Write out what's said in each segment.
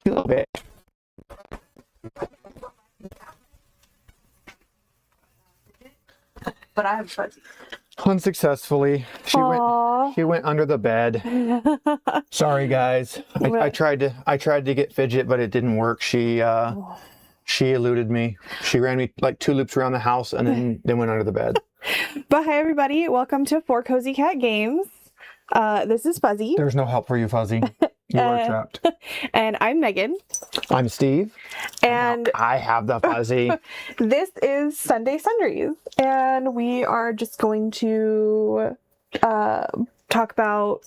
A little bit. But I have fuzzy. Unsuccessfully. She went under the bed. Sorry guys. I tried to get Fidget, but it didn't work. She eluded me. She ran me like 2 loops around the house and then went under the bed. But hi everybody, welcome to 4 Cozy Cat Games. This is Fuzzy. There's no help for you, Fuzzy. You are trapped. And I'm Megan. I'm Steve. And I have the Fuzzy. This is Sunday Sundries. And we are just going to talk about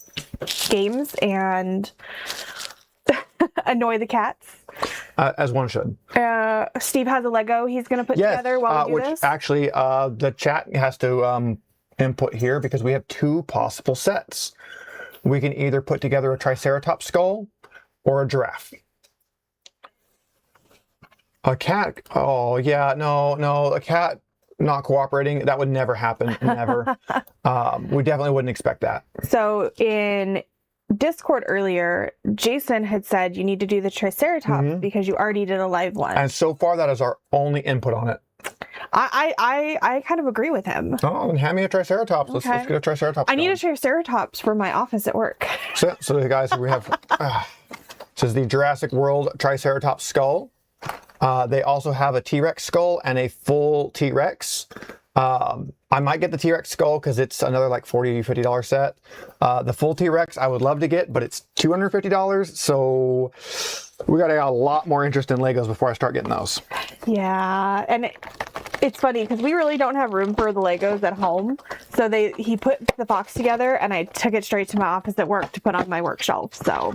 games and annoy the cats. As one should. Steve has a Lego he's going to put together while we do this. Actually, the chat has to input here because we have 2 possible sets. We can either put together a Triceratops skull or a giraffe. A cat, oh yeah, no, a cat not cooperating, that would never happen, never. We definitely wouldn't expect that. So in Discord earlier, Jason had said you need to do the Triceratops because you already did a live one. And so far that is our only input on it. I kind of agree with him. Oh, then hand me a Triceratops. Let's get a Triceratops. I need a Triceratops for my office at work. So guys, we have this is the Jurassic World Triceratops skull. They also have a T-Rex skull and a full T-Rex. I might get the T-Rex skull because it's another like $40, $50 set. The full T-Rex I would love to get, but it's $250. So we got a lot more interest in Legos before I start getting those. Yeah, and it's funny because we really don't have room for the Legos at home. So he put the box together and I took it straight to my office at work to put on my work shelf. So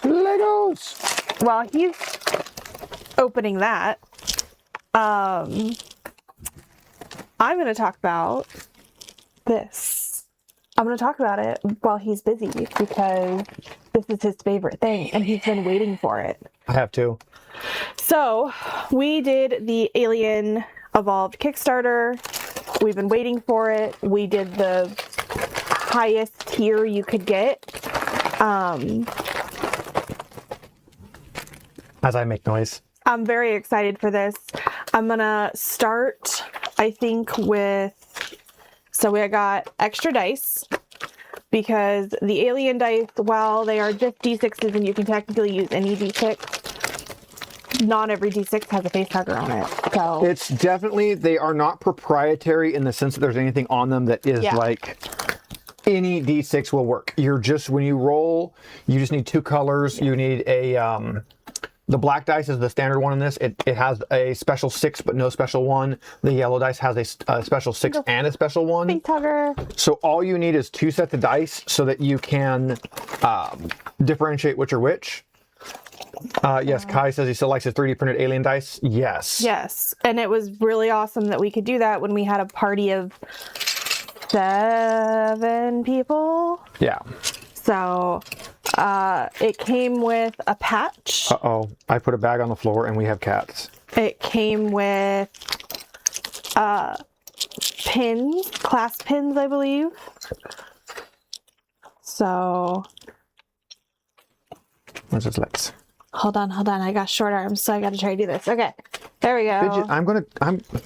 Legos! While he's opening that, I'm going to talk about this. I'm going to talk about it while he's busy because this is his favorite thing and he's been waiting for it. I have too. So we did the Alien Evolved Kickstarter. We've been waiting for it. We did the highest tier you could get. As I make noise. I'm very excited for this. I'm gonna start, I think, so we got extra dice because the alien dice, while they are just D6s and you can technically use any D6, not every D6 has a face hugger on it. So it's definitely, they are not proprietary in the sense that there's anything on them that is like any D6 will work. You're just, when you roll, you just need 2 colors. You need a the black dice is the standard one in this. It has a special 6, but no special 1. The yellow dice has a special 6 and a special 1. face hugger. So all you need is 2 sets of dice so that you can differentiate which are which. Yes, Kai says he still likes his 3D printed alien dice. Yes. Yes, and it was really awesome that we could do that when we had a party of 7 people. Yeah. So it came with a patch. Uh-oh. I put a bag on the floor and we have cats. It came with pins, clasp pins, I believe. So Where's his legs? hold on. I got short arms, so I got to try to do this. Okay, there we go.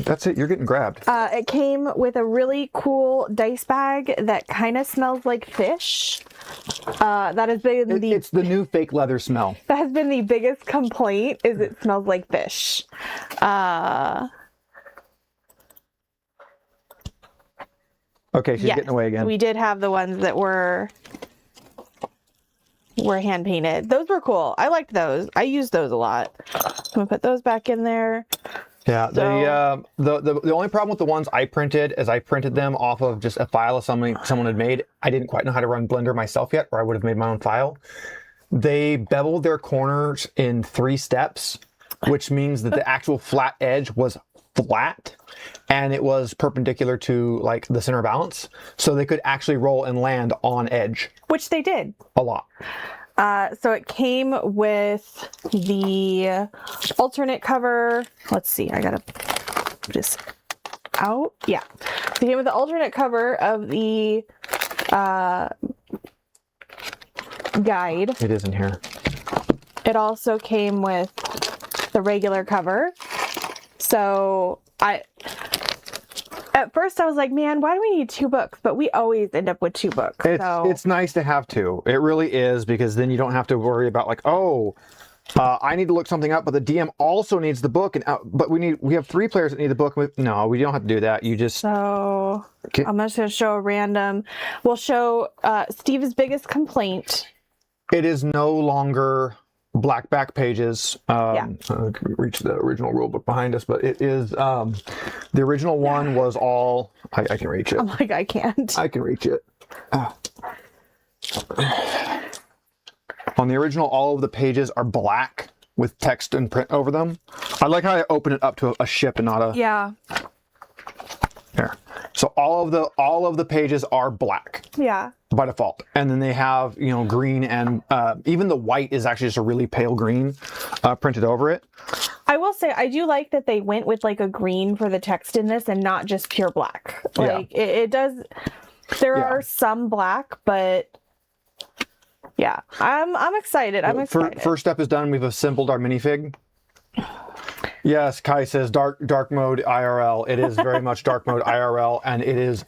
That's it. You're getting grabbed. It came with a really cool dice bag that kind of smells like fish. That has been It's the new fake leather smell. That has been the biggest complaint, is it smells like fish. Okay, she's getting away again. We did have the ones that were hand painted. Those were cool. I liked those. I used those a lot. I'm gonna put those back in there. Yeah, the only problem with the ones I printed is I printed them off of just a file of someone had made. I didn't quite know how to run Blender myself yet, or I would have made my own file. They beveled their corners in 3 steps, which means that the actual flat edge was flat and it was perpendicular to like the center balance, so they could actually roll and land on edge, which they did a lot. So it came with the alternate cover. Let's see, I gotta put this out. Yeah, so it came with the alternate cover of the guide. It is in here. it also came with the regular cover. So at first I was like, man, why do we need 2 books? But we always end up with 2 books. It's nice to have 2. It really is, because then you don't have to worry about like, I need to look something up, but the DM also needs the book, and but we have 3 players that need the book. No, we don't have to do that. You just I'm just gonna show a random. We'll show Steve's biggest complaint. It is no longer black back pages. I can reach the original rule book behind us, but it is the original one was all. I can reach it. I'm like, I can't. I can reach it. On the original, all of the pages are black with text and print over them. I like how I open it up to a ship and not a... Yeah. There. So all of the pages are black. Yeah. By default. And then they have, green, and even the white is actually just a really pale green printed over it. I will say, I do like that they went with like a green for the text in this and not just pure black. Like it does... There are some black, but... Yeah, I'm excited. I'm excited. First step is done. We've assembled our minifig. Yes, Kai says dark mode IRL. It is very much dark mode IRL, and it is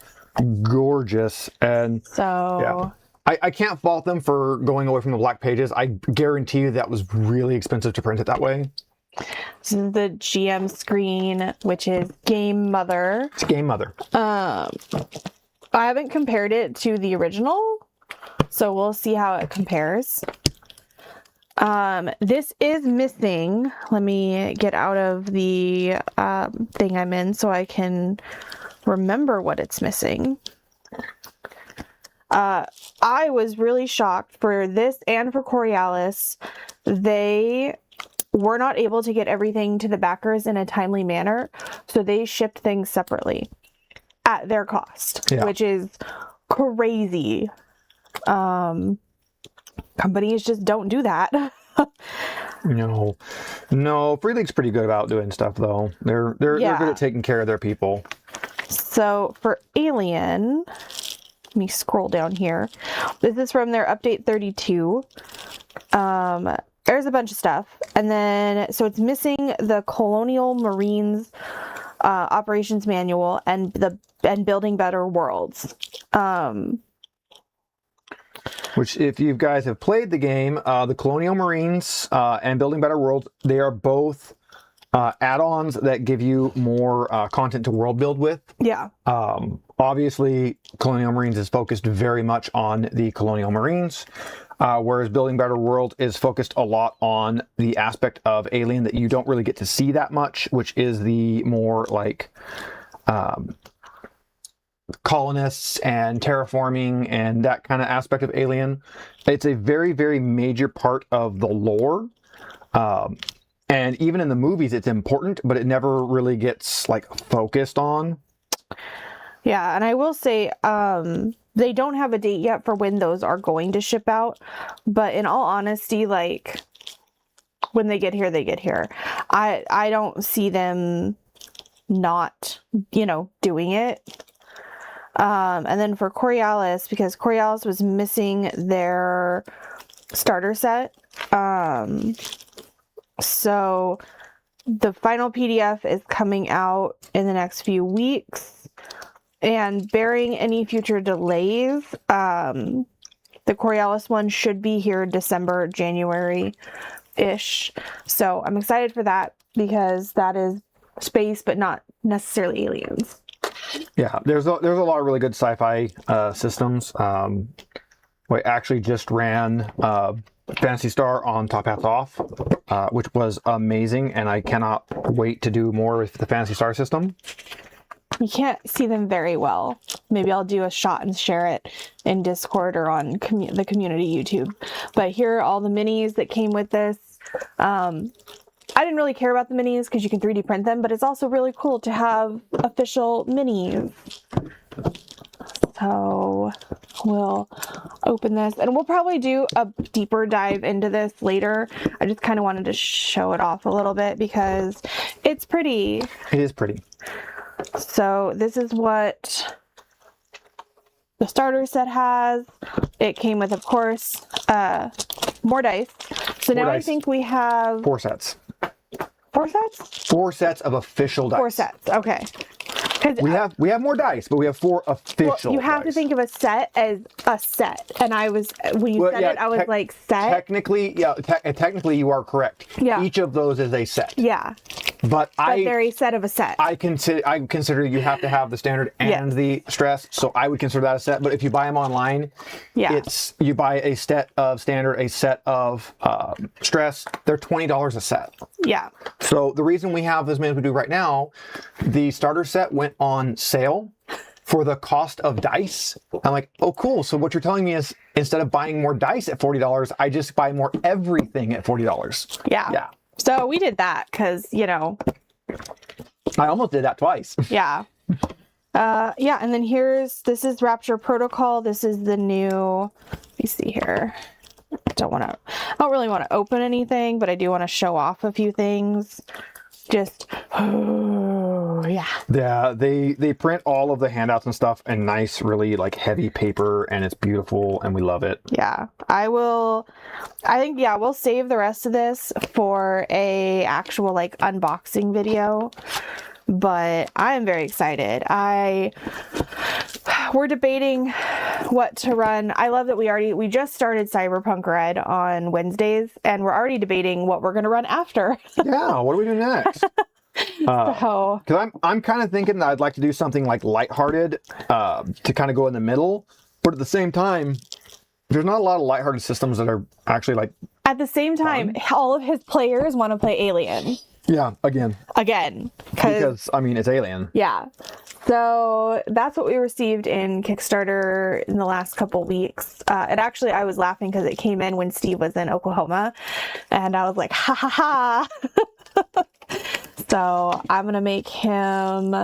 gorgeous. And so I can't fault them for going away from the black pages. I guarantee you that was really expensive to print it that way. This is the GM screen, which is Game Mother. It's Game Mother. I haven't compared it to the original, so we'll see how it compares. This is missing. Let me get out of the thing I'm in so I can remember what it's missing. I was really shocked for this and for Coriolis. They were not able to get everything to the backers in a timely manner, so they shipped things separately at their cost, which is crazy. Companies just don't do that. No, Free League's pretty good about doing stuff though. They're good at taking care of their people. So for Alien, let me scroll down here. This is from their update 32. There's a bunch of stuff, and then so it's missing the Colonial Marines operations manual and Building Better Worlds. Which, if you guys have played the game, the Colonial Marines and Building Better Worlds, they are both add-ons that give you more content to world build with. Yeah. Obviously, Colonial Marines is focused very much on the Colonial Marines, whereas Building Better World is focused a lot on the aspect of Alien that you don't really get to see that much, which is the more like colonists and terraforming and that kind of aspect of Alien. It's a very, very major part of the lore. And even in the movies, it's important, but it never really gets like focused on. Yeah, and I will say, they don't have a date yet for when those are going to ship out. But in all honesty, like when they get here, they get here. I don't see them not, doing it. And then for Coriolis, because Coriolis was missing their starter set. So the final PDF is coming out in the next few weeks, and barring any future delays, the Coriolis one should be here December, January-ish. So I'm excited for that because that is space, but not necessarily aliens. Yeah, there's a lot of really good sci-fi systems. We actually just ran Phantasy Star on Top Hats Off, which was amazing, and I cannot wait to do more with the Phantasy Star system. You can't see them very well. Maybe I'll do a shot and share it in Discord or on the community YouTube. But here are all the minis that came with this. I didn't really care about the minis because you can 3D print them, but it's also really cool to have official minis. So we'll open this, and we'll probably do a deeper dive into this later. I just kind of wanted to show it off a little bit because it's pretty. It is pretty. So this is what the starter set has. It came with, of course, more dice. So More now I dice. think we have 4 sets. 4 sets? 4 sets of official dice. 4 sets. Okay. Because We have more dice, but we have 4 official you have to dice. think of a set as a set. And I was, when you Well, said yeah, it, I was like, set? Technically, yeah, technically you are correct. Yeah. Each of those is a set. Yeah. But They're a set of a set. I consider you have to have the standard and the stress, so I would consider that a set. But if you buy them online, it's you buy a set of standard, a set of stress. They're $20 a set. Yeah. So the reason we have as many as we do right now, the starter set went on sale for the cost of dice. I'm like, oh, cool. So what you're telling me is instead of buying more dice at $40, I just buy more everything at $40. Yeah. Yeah. So we did that because, you know. I almost did that twice. Yeah. Yeah. And then this is Rapture Protocol. This is the new, let me see here. I don't really want to open anything, but I do want to show off a few things. Just, yeah. Yeah, they print all of the handouts and stuff in nice, really like heavy paper, and it's beautiful, and we love it. Yeah, we'll save the rest of this for a actual like unboxing video. But I am very excited. We're debating what to run. I love that we just started Cyberpunk Red on Wednesdays, and we're already debating what we're going to run after. Yeah, what do we do next? Because I'm kind of thinking that I'd like to do something like lighthearted to kind of go in the middle, but at the same time, there's not a lot of lighthearted systems that are actually like. At the same time, all of his players want to play Alien. Yeah, again. Because I mean, it's Alien. Yeah. So that's what we received in Kickstarter in the last couple weeks. And actually, I was laughing because it came in when Steve was in Oklahoma, and I was like, ha ha ha. So I'm gonna make him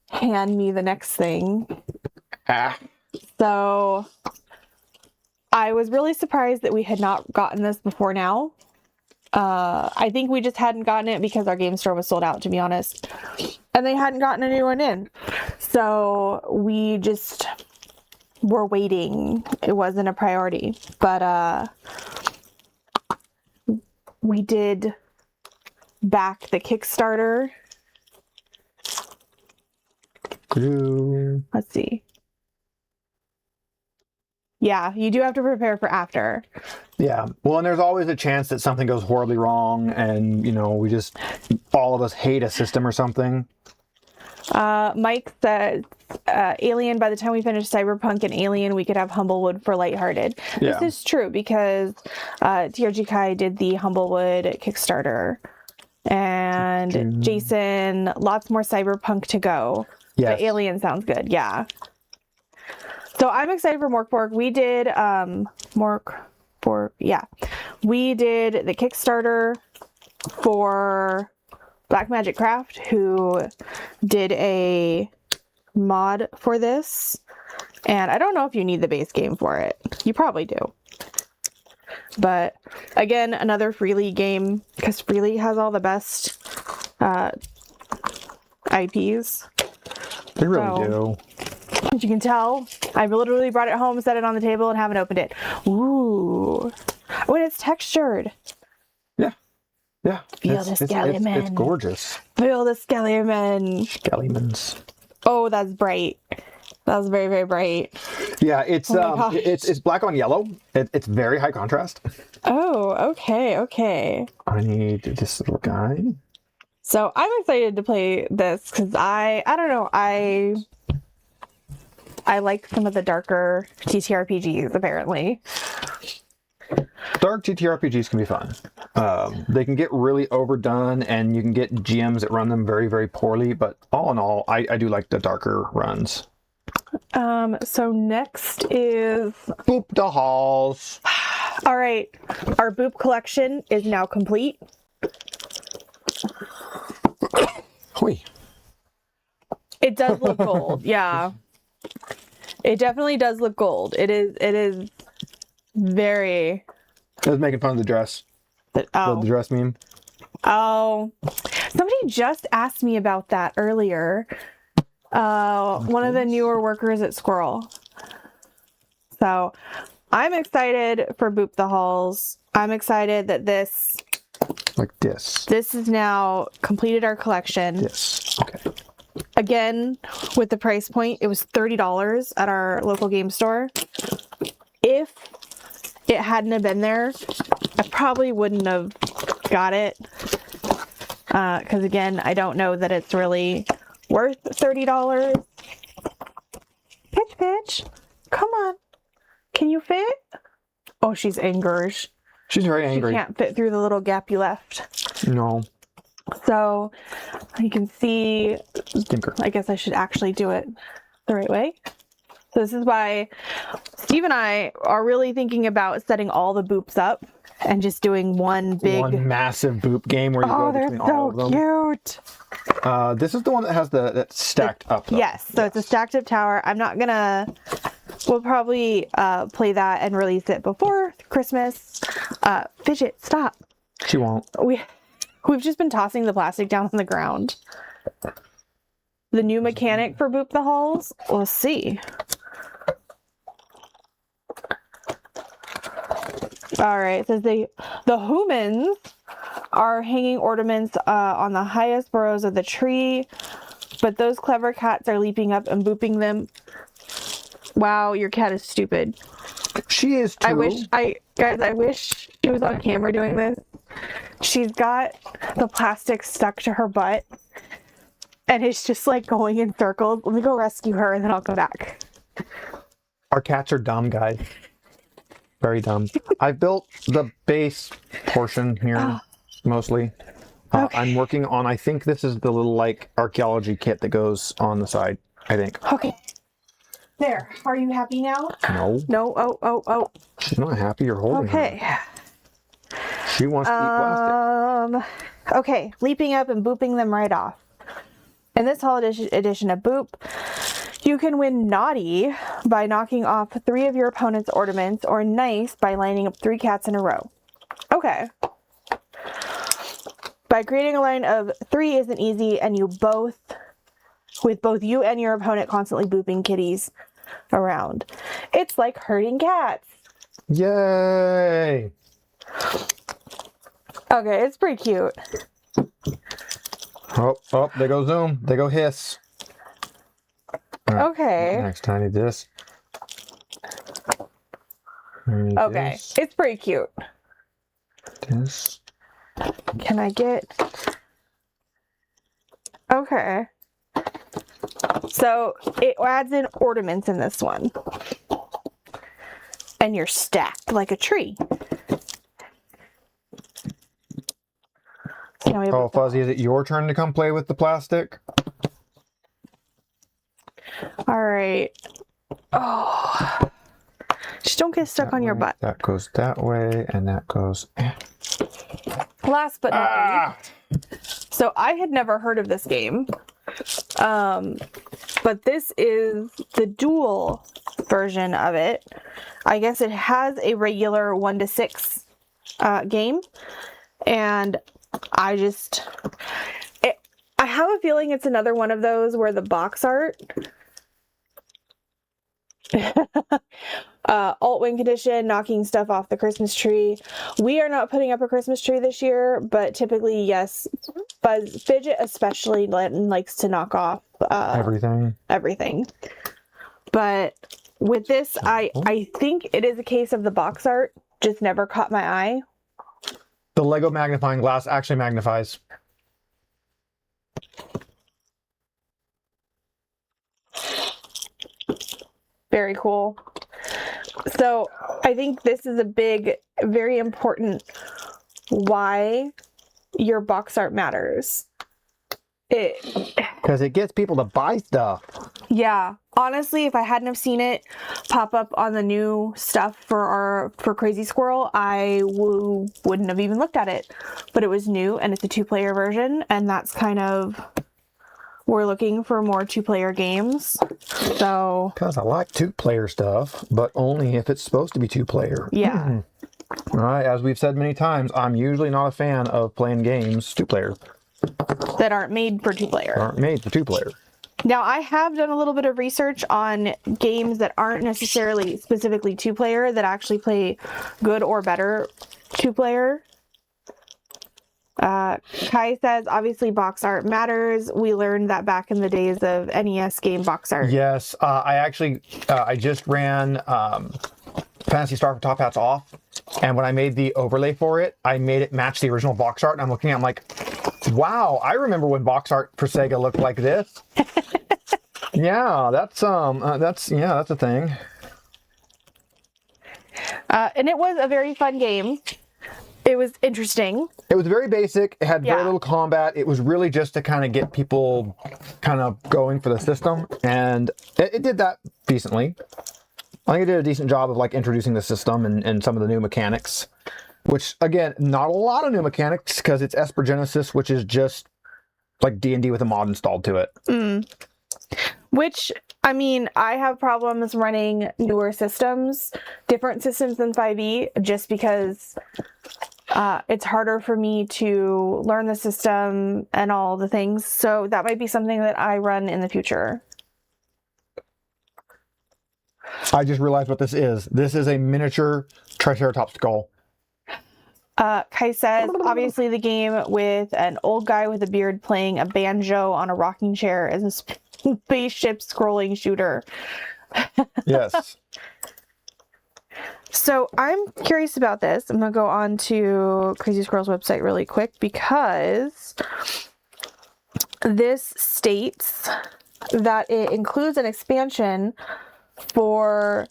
hand me the next thing. So I was really surprised that we had not gotten this before now. I think we just hadn't gotten it because our game store was sold out, to be honest. And they hadn't gotten a new one in. So we just were waiting. It wasn't a priority. But we did back the Kickstarter. Let's see. Yeah, you do have to prepare for after. Yeah. Well, and there's always a chance that something goes horribly wrong and, you know, all of us hate a system or something. Mike says, Alien, by the time we finish Cyberpunk and Alien, we could have Humblewood for lighthearted. Yeah. This is true because TRG Kai did the Humblewood Kickstarter. And Jason, lots more Cyberpunk to go. Yes. But Alien sounds good. Yeah. So I'm excited for Morkborg. We did we did the Kickstarter for Black Magic Craft, who did a mod for this. And I don't know if you need the base game for it. You probably do. But again, another Freely game, because Freely has all the best IPs. They really do. As you can tell, I've literally brought it home, set it on the table, and haven't opened it. Ooh. Oh, and it's textured. Yeah. Yeah. Feel the skeleton. It's gorgeous. Feel the skeleton. Skellimans. Oh, that's bright. That was very, very bright. Yeah, it's Oh it's black on yellow. It's very high contrast. Oh, okay. I need this little guy. So I'm excited to play this because I don't know, I like some of the darker TTRPGs, apparently. Dark TTRPGs can be fun. They can get really overdone, and you can get GMs that run them very, very poorly. But all in all, I do like the darker runs. So next is... Boop the halls. All right. Our Boop collection is now complete. Hoi. It does look gold. Yeah. It definitely does look gold. It is very... I was making fun of the dress. The dress meme. Oh. Somebody just asked me about that earlier. One of the newer workers at Squirrel. So I'm excited for Boop the Halls. I'm excited that this has now completed our collection. Yes. Okay. Again, with the price point, it was $30 at our local game store. If it hadn't have been there, I probably wouldn't have got it. Because again, I don't know that it's really worth $30. Pitch. Come on. Can you fit? Oh, she's angry. She's very angry. She can't fit through the little gap you left. No. So you can see, Stinker. I guess I should actually do it the right way. So this is why Steve and I are really thinking about setting all the boops up and just doing one massive boop game where you go between all of them. Oh, they're so cute. This is the one that has that stacked up. Though. Yes, so it's a stacked up tower. I'm not gonna. We'll probably play that and release it before Christmas. Fidget, stop. She won't. We've just been tossing the plastic down on the ground. The new mechanic for Boop the Halls. We'll see. All right, it says the humans are hanging ornaments on the highest burrows of the tree, but those clever cats are leaping up and booping them. Wow, your cat is stupid. She is too. I wish she was on camera doing this. She's got the plastic stuck to her butt, and it's just like going in circles. Let me go rescue her, and then I'll come back. Our cats are dumb, guys. Very dumb. I've built the base portion here, mostly. Okay. I'm working on, I think this is the little, like, archaeology kit that goes on the side, I think. Okay. There. Are you happy now? No. No. Oh. She's not happy you're holding her. Okay. She wants to eat plastic. Okay. Leaping up and booping them right off. In this holiday edition of Boop, you can win Naughty by knocking off 3 of your opponent's ornaments, or Nice by lining up 3 cats in a row. Okay. By creating a line of 3 isn't easy, and with both you and your opponent constantly booping kitties around. It's like herding cats. Yay! Okay, it's pretty cute. Oh, they go zoom. They go hiss. Right. Okay. Next time I need this. Okay, This. it's pretty cute. This. Can I get... Okay. So it adds in ornaments in this one. And you're stacked like a tree. So now we have Oh, Fuzzy, is it your turn to come play with the plastic? All right. Oh. Just don't get stuck on your butt. That goes that way, and that goes... Last but not least. So I had never heard of this game. But this is the dual version of it. I guess it has a regular 1 to 6 game. And I have a feeling it's another one of those where the box art... alt win condition, knocking stuff off the Christmas tree. We are not putting up a Christmas tree this year, but typically, yes, Fidget especially likes to knock off everything. But with this, I think it is a case of the box art just never caught my eye. The Lego magnifying glass actually magnifies. Very cool. So I think this is a very important why your box art matters. Because it gets people to buy stuff. Yeah. Honestly, if I hadn't have seen it pop up on the new stuff for Crazy Squirrel, I wouldn't have even looked at it. But it was new, and it's a 2-player version, and that's kind of... We're looking for more 2-player games, so... Because I like 2-player stuff, but only if it's supposed to be 2-player. Yeah. All right, as we've said many times, I'm usually not a fan of playing games 2-player. That aren't made for 2-player. Aren't made for 2-player. Now, I have done a little bit of research on games that aren't necessarily specifically two-player that actually play good or better two-player. Kai says, obviously, box art matters. We learned that back in the days of NES game box art. Yes, I just ran Fantasy Star for Top Hats off, and when I made the overlay for it, I made it match the original box art, and I'm looking, I'm like, wow, I remember when box art for Sega looked like this. Yeah, that's a thing. And it was a very fun game. It was interesting. It was very basic. It had very Yeah. little combat. It was really just to kind of get people kind of going for the system, and it did that decently. I think it did a decent job of like introducing the system and some of the new mechanics, which again, not a lot of new mechanics because it's Esper Genesis, which is just like D&D with a mod installed to it. Which, I mean, I have problems running newer systems, different systems than 5e, just because it's harder for me to learn the system and all the things. So that might be something that I run in the future. I just realized what this is. This is a miniature Triceratops skull. Kai says, obviously the game with an old guy with a beard playing a banjo on a rocking chair is a spaceship scrolling shooter. Yes. So I'm curious about this. I'm going to go on to Crazy Squirrel's website really quick because this states that it includes an expansion for,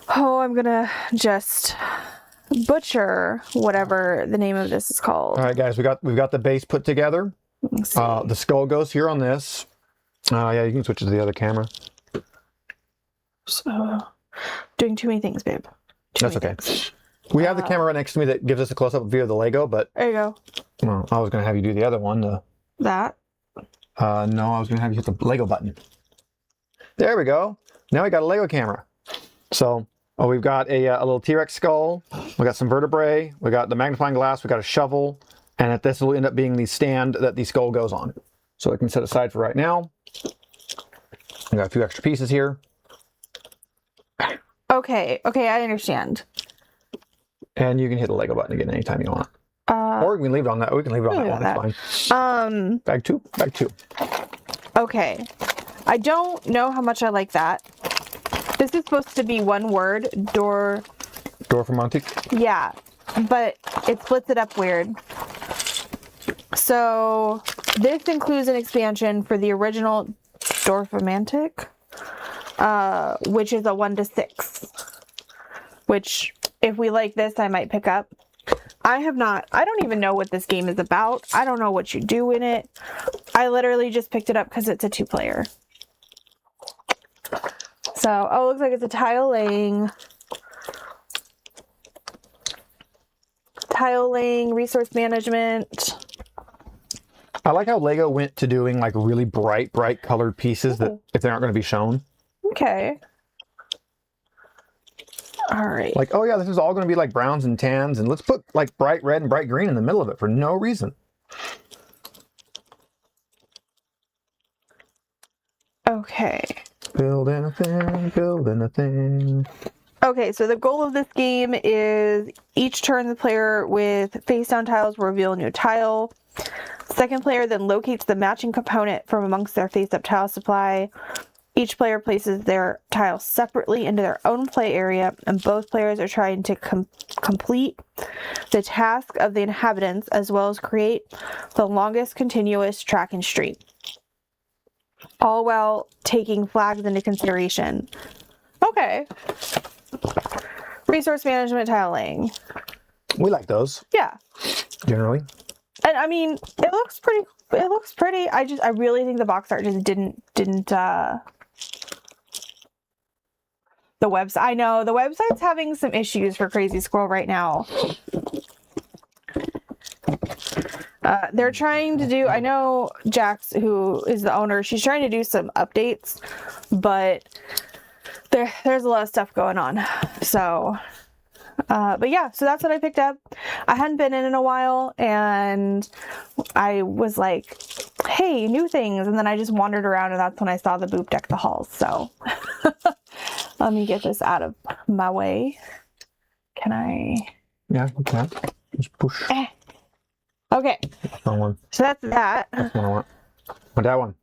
I'm going to just butcher whatever the name of this is called. All right, guys, we've got the base put together. The skull goes here on this. Yeah, you can switch to the other camera. So, doing too many things, babe. That's okay. We have the camera right next to me that gives us a close-up view of the Lego, but There you go. well, I was going to have you do the other one. That. No, I was going to have you hit the Lego button. There we go. Now we got a Lego camera. So, we've got a little T-Rex skull. We got some vertebrae. We got the magnifying glass. We got a shovel, and this will end up being the stand that the skull goes on. So we can set aside for right now. We got a few extra pieces here. Okay, I understand. And you can hit the Lego button again anytime you want. Or we can leave it on that. We can leave it on that one. It's fine. Bag two. Okay. I don't know how much I like that. This is supposed to be one word, door. Dorfromantik. Yeah, but it splits it up weird. So this includes an expansion for the original Dorfromantik, which is a 1 to 6. Which, if we like this, I might pick up. I don't even know what this game is about. I don't know what you do in it. I literally just picked it up because it's a 2-player. So, it looks like it's a tile laying, resource management. I like how Lego went to doing like really bright colored pieces that if they aren't going to be shown. Okay. All right. Like, oh yeah, this is all going to be like browns and tans, and let's put like bright red and bright green in the middle of it for no reason. Okay. Building a thing. Okay, so the goal of this game is each turn the player with face down tiles will reveal a new tile. Second player then locates the matching component from amongst their face up tile supply. Each player places their tiles separately into their own play area, and both players are trying to complete the task of the inhabitants as well as create the longest continuous track and street, all while taking flags into consideration. Okay. Resource management tiling. We like those. Yeah. Generally. And I mean, it looks pretty. I really think the box art just didn't the website. I know the website's having some issues for Crazy Squirrel right now. They're trying to do, I know Jax, who is the owner, she's trying to do some updates, but there's a lot of stuff going on. So, but yeah, so that's what I picked up. I hadn't been in a while, and I was like, hey, new things. And then I just wandered around, and that's when I saw the Boop Deck the Halls. So let me get this out of my way. Can I? Yeah, you can. Just push. Okay. Wrong one. So that's that. That's what I want. But that one.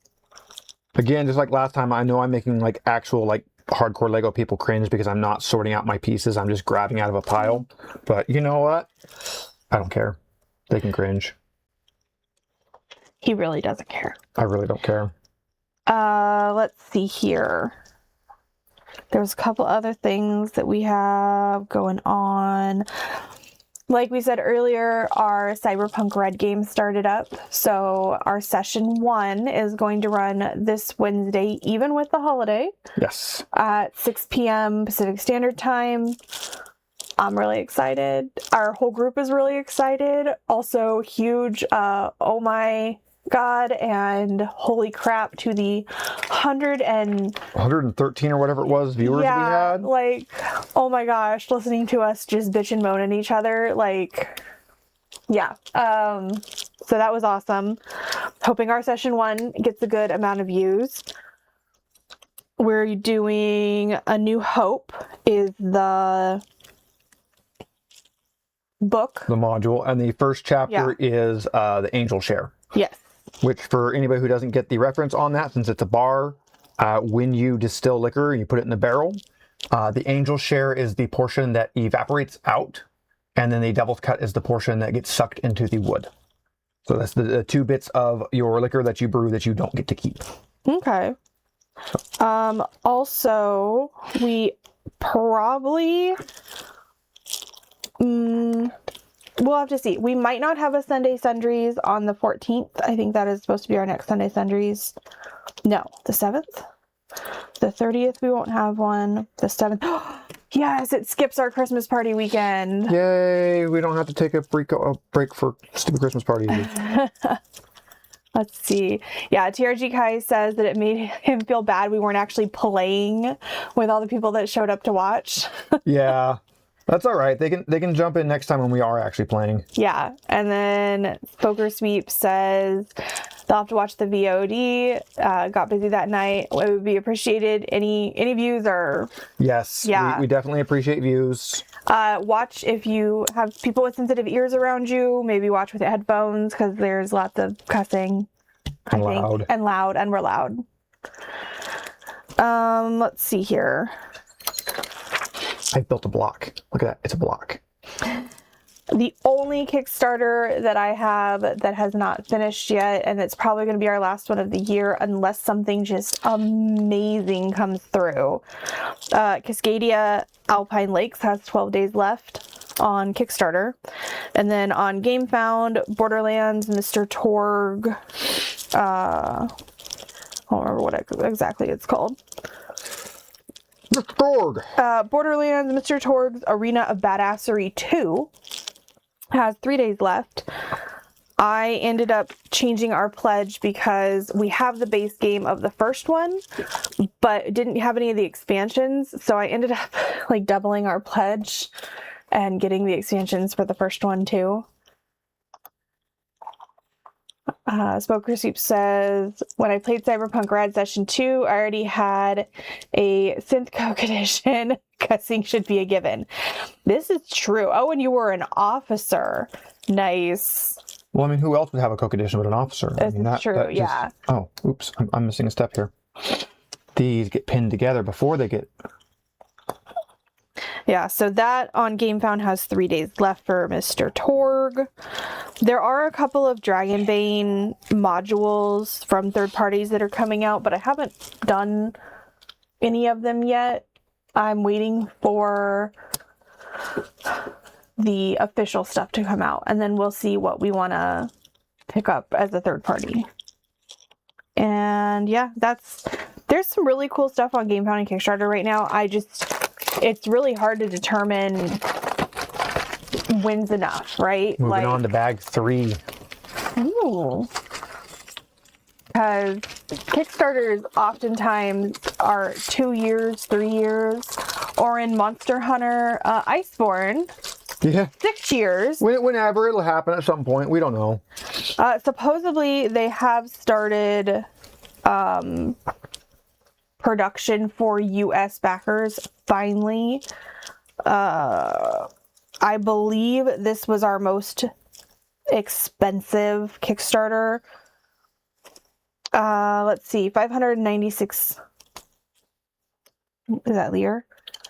Again, just like last time, I know I'm making like actual like hardcore Lego people cringe because I'm not sorting out my pieces. I'm just grabbing out of a pile. But you know what? I don't care. They can cringe. He really doesn't care. I really don't care. Let's see here. There's a couple other things that we have going on. Like we said earlier, our Cyberpunk Red game started up. So our session 1 is going to run this Wednesday, even with the holiday. Yes. At 6 p.m. Pacific Standard Time. I'm really excited. Our whole group is really excited. Also, huge, oh my God, and holy crap to the 113 or whatever it was viewers we had. Like, oh my gosh, listening to us just bitch and moan at each other, like, yeah. So that was awesome. Hoping our session 1 gets a good amount of views. We're doing A New Hope is the book. The module. And the first chapter is the Angel Share. Yes. Which, for anybody who doesn't get the reference on that, since it's a bar, when you distill liquor and you put it in the barrel, the Angel Share is the portion that evaporates out, and then the Devil's Cut is the portion that gets sucked into the wood. So that's the 2 bits of your liquor that you brew that you don't get to keep. Okay. Also, we probably... we'll have to see. We might not have a Sunday Sundries on the 14th. I think that is supposed to be our next Sunday Sundries. No, the 7th? The 30th, we won't have one. The 7th. Yes, it skips our Christmas party weekend. Yay! We don't have to take a break for stupid Christmas party. Let's see. Yeah, TRG Kai says that it made him feel bad we weren't actually playing with all the people that showed up to watch. Yeah. That's all right. They can jump in next time when we are actually playing. Yeah. And then Poker Sweep says they'll have to watch the VOD. Got busy that night. It would be appreciated. Any views or... Yes. Yeah. We definitely appreciate views. Watch if you have people with sensitive ears around you. Maybe watch with headphones because there's lots of cussing. And loud. And loud. And we're loud. Let's see here. I built a block. Look at that. It's a block. The only Kickstarter that I have that has not finished yet, and it's probably going to be our last one of the year unless something just amazing comes through. Cascadia Alpine Lakes has 12 days left on Kickstarter. And then on GameFound, Borderlands, Mr. Torg, I don't remember what exactly it's called. Mr. Torg! Borderlands, Mr. Torg's Arena of Badassery 2 has 3 days left. I ended up changing our pledge because we have the base game of the first one, but didn't have any of the expansions. So I ended up like doubling our pledge and getting the expansions for the first one too. Smoker Soup says, when I played Cyberpunk Rad Session 2, I already had a Synth Coke edition. Cussing should be a given. This is true. Oh, and you were an officer. Nice. Well, I mean, who else would have a Coke edition but an officer? This is true, yeah. Oh, oops. I'm missing a step here. These get pinned together before they get... Yeah, so that on GameFound has 3 days left for Mr. Torg. There are a couple of Dragonbane modules from third parties that are coming out, but I haven't done any of them yet. I'm waiting for the official stuff to come out, and then we'll see what we want to pick up as a third party. And yeah, there's some really cool stuff on GameFound and Kickstarter right now. It's really hard to determine when's enough, right? Moving on to bag 3. Ooh. Because Kickstarters oftentimes are 2 years, 3 years, or in Monster Hunter Iceborne, Yeah. 6 years. Whenever it'll happen at some point, we don't know. Supposedly they have started production for US backers finally. I believe this was our most expensive Kickstarter. Let's see, 596. Is that lire?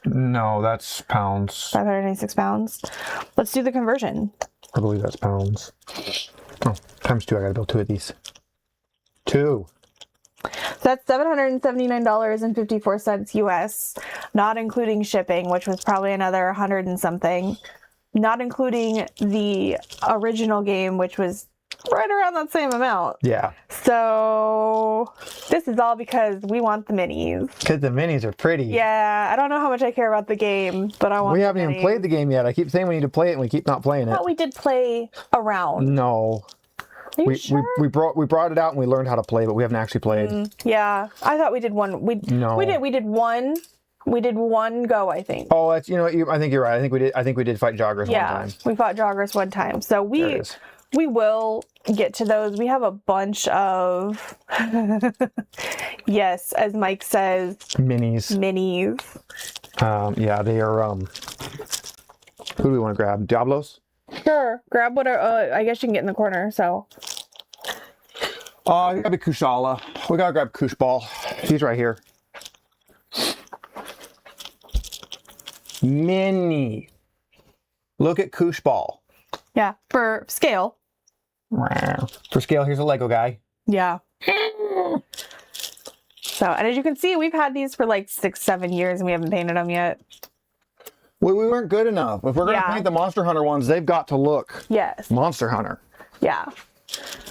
No, that's pounds. 596 pounds. Let's do the conversion. I believe that's pounds. Oh, times 2. I gotta build 2 of these. 2. So that's $779.54 US, not including shipping, which was probably another 100 and something. Not including the original game, which was right around that same amount. Yeah. So this is all because we want the minis. Because the minis are pretty. Yeah, I don't know how much I care about the game, but I want. We haven't even played the game yet. I keep saying we need to play it, and we keep not playing it. I thought we did play around. No. Are you sure? we brought it out and we learned how to play, but we haven't actually played. Yeah, I thought we did one. We did one. We did one go, I think. Oh, that's I think you're right. I think we did fight joggers one time. We fought joggers one time. So we will get to those. We have a bunch of yes, as Mike says, minis. Yeah, they are who do we want to grab? Diablos? Sure. Grab whatever. I guess you can get in the corner, so. Gotta be Kushala. We gotta grab Kushball. He's right here. Mini. Look at Kushball. Yeah, for scale. For scale, here's a Lego guy. Yeah. So, and as you can see, we've had these for like 6-7 years and we haven't painted them yet. We weren't good enough. If we're going to paint the Monster Hunter ones, they've got to look Monster Hunter. Yeah.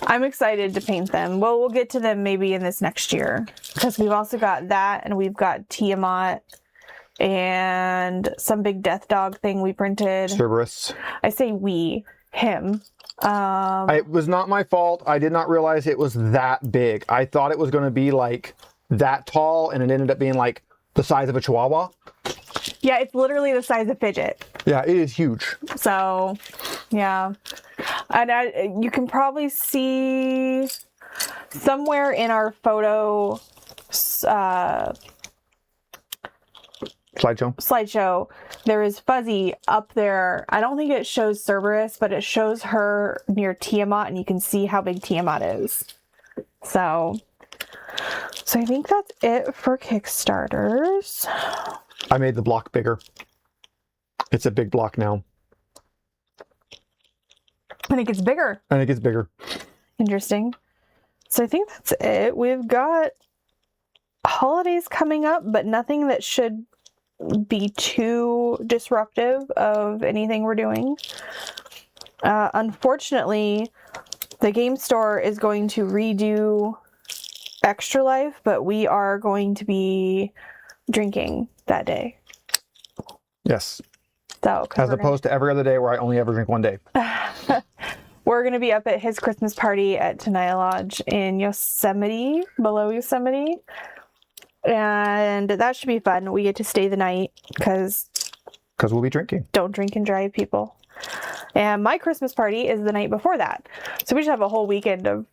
I'm excited to paint them. Well, we'll get to them maybe in this next year. Because we've also got that, and we've got Tiamat and some big death dog thing we printed. Cerberus. I say we, him. It was not my fault. I did not realize it was that big. I thought it was going to be like that tall, and it ended up being like the size of a Chihuahua. Yeah, it's literally the size of Fidget. Yeah, it is huge. So, yeah. And you can probably see somewhere in our photo slideshow, there is Fuzzy up there. I don't think it shows Cerberus, but it shows her near Tiamat, and you can see how big Tiamat is. So I think that's it for Kickstarters. I made the block bigger. It's a big block now. And it gets bigger. Interesting. So I think that's it. We've got holidays coming up, but nothing that should be too disruptive of anything we're doing. Unfortunately, the game store is going to redo Extra Life, but we are going to be drinking that day. Yes. So, as opposed to every other day where I only ever drink one day. We're going to be up at his Christmas party at Tenaya Lodge in Yosemite, below Yosemite. And that should be fun. We get to stay the night because we'll be drinking. Don't drink and drive, people. And my Christmas party is the night before that. So we just have a whole weekend of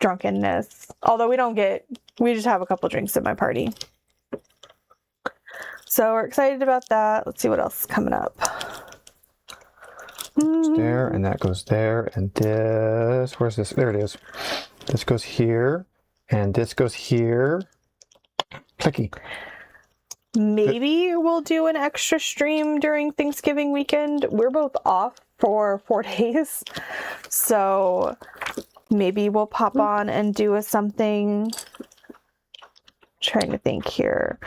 drunkenness. Although we just have a couple drinks at my party. So we're excited about that. Let's see what else is coming up. There, and that goes there, and this, where's this? There it is. This goes here, and this goes here. Clicky. Maybe we'll do an extra stream during Thanksgiving weekend. We're both off for 4 days. So maybe we'll pop on and do something. Trying to think here.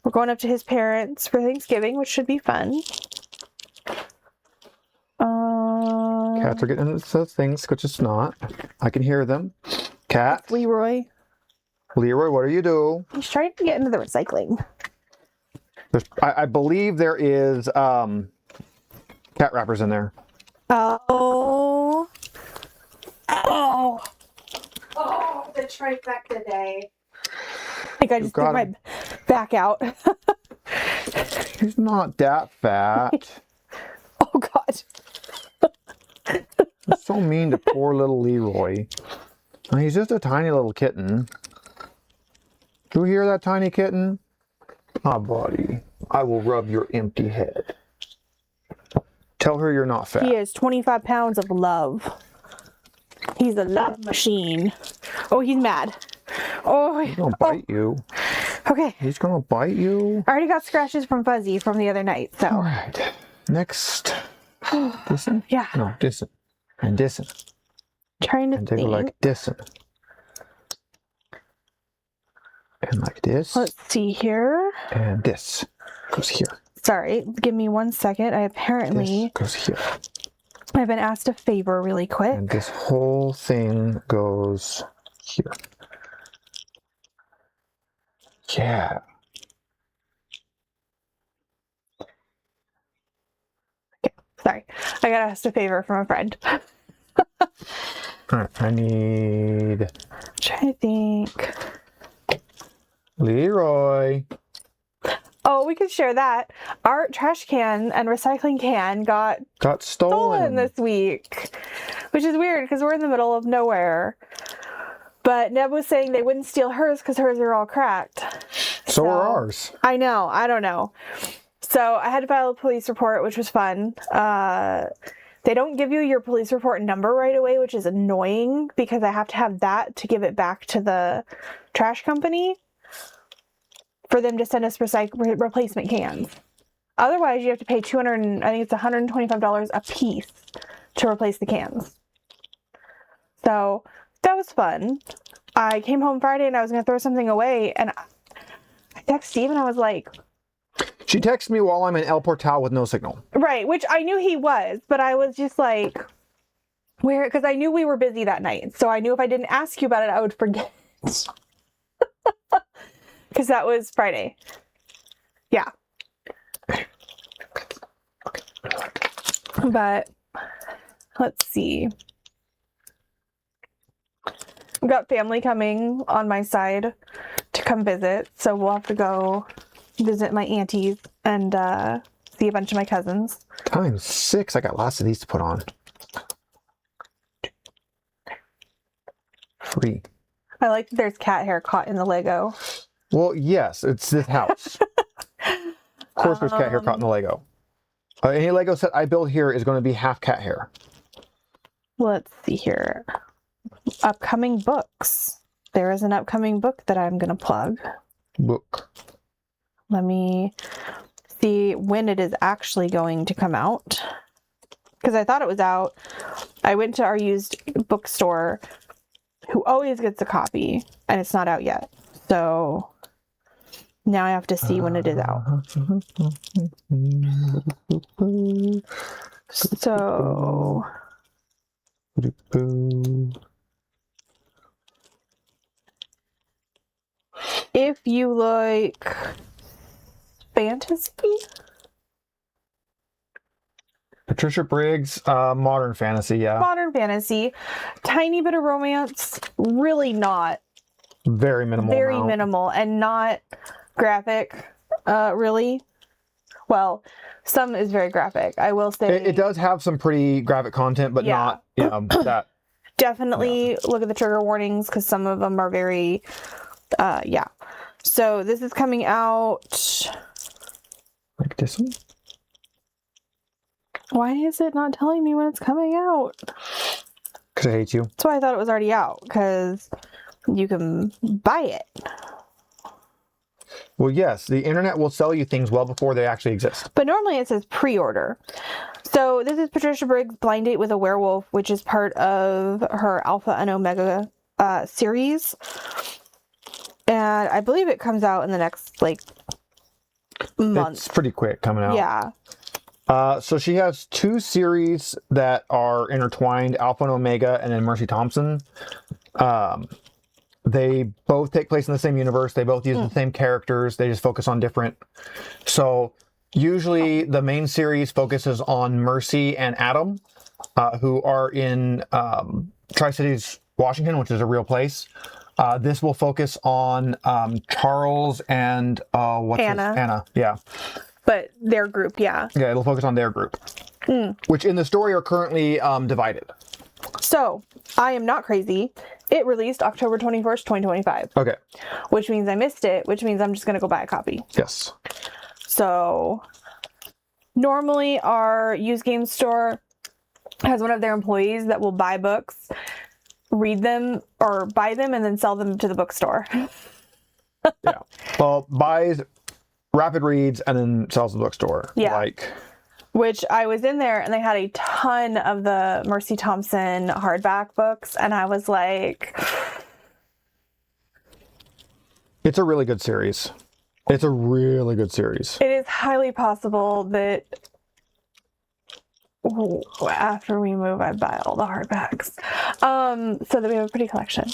We're going up to his parents for Thanksgiving, which should be fun. Cats are getting into things, which is not. I can hear them. Cat. Leroy, what do you do? he's trying to get into the recycling. I believe there is cat wrappers in there. Oh, the trifecta day. I think I just threw my back out. He's not that fat. Oh so mean to poor little Leroy. He's just a tiny little kitten. Do you hear that, tiny kitten? Ah, buddy, I will rub your empty head. Tell her you're not fat. He is 25 pounds of love. He's a love machine. Oh, he's mad. Oh, He's gonna bite you. Okay. He's gonna bite you. I already got scratches from Fuzzy from the other night, so. All right. Next. Dissin? Yeah. No, dissin. And dissin. Trying to And they go think. like dissin. And like this. Let's see here. And this goes here. Sorry, give me 1 second. I apparently This goes here. I've been asked a favor really quick. And this whole thing goes here. Yeah. Sorry, I got asked a favor from a friend. All right, I need Trying to think. Leroy. Oh, we could share that. Our trash can and recycling can got stolen this week, which is weird because we're in the middle of nowhere. But Neb was saying they wouldn't steal hers because hers are all cracked. So are ours. I know. I don't know. So I had to file a police report, which was fun. They don't give you your police report number right away, which is annoying because I have to have that to give it back to the trash company for them to send us replacement cans. Otherwise, you have to pay I think it's $125 a piece to replace the cans. So that was fun. I came home Friday and I was going to throw something away, and I texted Steve and I was like... She texted me while I'm in El Portal with no signal. Right, which I knew he was, but I was just like, where? Because I knew we were busy that night. So I knew if I didn't ask you about it, I would forget. Because that was Friday. Yeah. But let's see. We've got family coming on my side to come visit. So we'll have to go visit my aunties and see a bunch of my cousins. Times 6. I got lots of these to put on. Free. I like that there's cat hair caught in the Lego. Well, yes, it's this house. Of course there's cat hair caught in the Lego. Any Lego set I build here is going to be half cat hair. Let's see here. Upcoming books. There is an upcoming book that I'm going to plug. Book. Let me see when it is actually going to come out. Because I thought it was out. I went to our used bookstore, who always gets a copy, and it's not out yet. So now I have to see when it is out. So if you like fantasy, Patricia Briggs, modern fantasy, yeah. modern fantasy, tiny bit of romance, really not. Very minimal. Very amount. minimal and not graphic, really. Well, some is very graphic. I will say It does have some pretty graphic content, but Yeah. not that. definitely look at the trigger warnings because some of them are very, yeah. So this is coming out. Like this one? Why is it not telling me when it's coming out? Because I hate you. That's why I thought it was already out, because you can buy it. Well, yes, the internet will sell you things well before they actually exist. But normally it says pre-order. So this is Patricia Briggs' Blind Date with a Werewolf, which is part of her Alpha and Omega series. And I believe it comes out in the next, like, month. It's pretty quick coming out. Yeah. So she has 2 series that are intertwined, Alpha and Omega and then Mercy Thompson. They both take place in the same universe. They both use the same characters. They just focus on different. So usually the main series focuses on Mercy and Adam, who are in Tri-Cities, Washington, which is a real place. This will focus on Charles and Anna. Yeah. But their group, yeah. Yeah, it'll focus on their group, which in the story are currently divided. So, I am not crazy. It released October 21st, 2025. Okay. Which means I missed it, which means I'm just going to go buy a copy. Yes. So, normally our used game store has one of their employees that will buy books, read them, or buy them and then sell them to the bookstore. Yeah. Well, buys, rapid reads, and then sells the bookstore. Yeah. Like, which I was in there and they had a ton of the Mercy Thompson hardback books. And I was like, it's a really good series. It's a really good series. it is highly possible that after we move, I buy all the hardbacks. So that we have a pretty collection.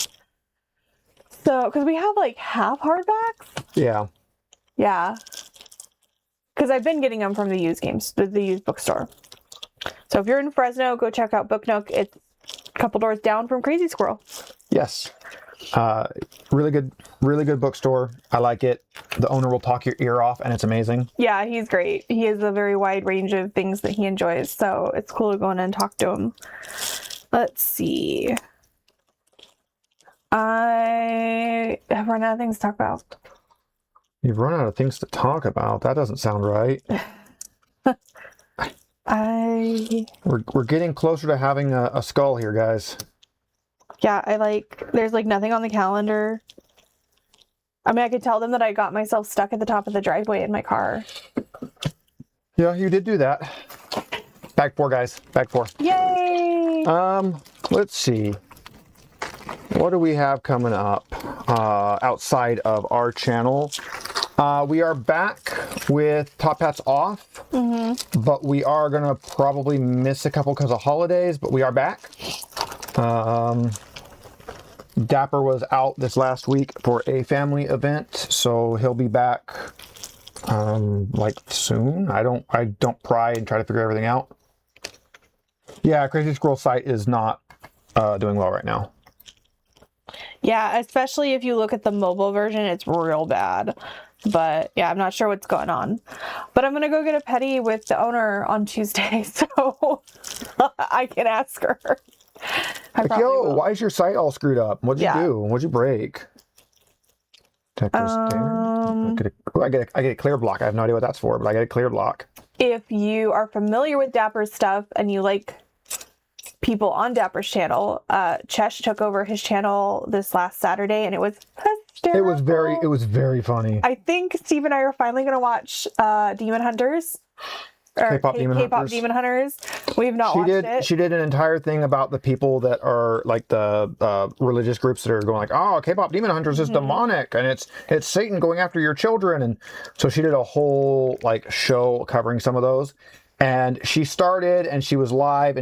So, because we have like half hardbacks. Yeah. Yeah. Because I've been getting them from the used games, the used bookstore. So if you're in Fresno, go check out Book Nook. It's a couple doors down from Crazy Squirrel. Yes. Really good bookstore. I like it. The owner will talk your ear off and it's amazing. Yeah, he's great. He has a very wide range of things that he enjoys. So it's cool to go in and talk to him. Let's see. I have run out of things to talk about. You've run out of things to talk about. That doesn't sound right. We're getting closer to having a skull here, guys. Yeah, there's like nothing on the calendar. I mean, I could tell them that I got myself stuck at the top of the driveway in my car. Yeah, you did do that. Bag 4, guys. Bag 4. Yay! Let's see. What do we have coming up outside of our channel? We are back with Top Hats off, but we are going to probably miss a couple because of holidays, but we are back. Dapper was out this last week for a family event, so he'll be back like soon. I don't pry and try to figure everything out. Yeah, Crazy Squirrel site is not doing well right now. Yeah, especially if you look at the mobile version, it's real bad. But yeah, I'm not sure what's going on. But I'm going to go get a petty with the owner on Tuesday, so I can ask her. Like, yo, why is your site all screwed up? What'd you do? What'd you break? I get a clear block. I have no idea what that's for, but I get a clear block. If you are familiar with Dapper's stuff and you like people on Dapper's channel, Chesh took over his channel this last Saturday and it was hysterical. It was very funny. I think Steve and I are finally going to watch Demon Hunters. Or K-pop Demon Hunters. We've not watched it. She did an entire thing about the people that are like the religious groups that are going like, oh, K-pop Demon Hunters is demonic and it's Satan going after your children. And so she did a whole like show covering some of those. And she started and she was live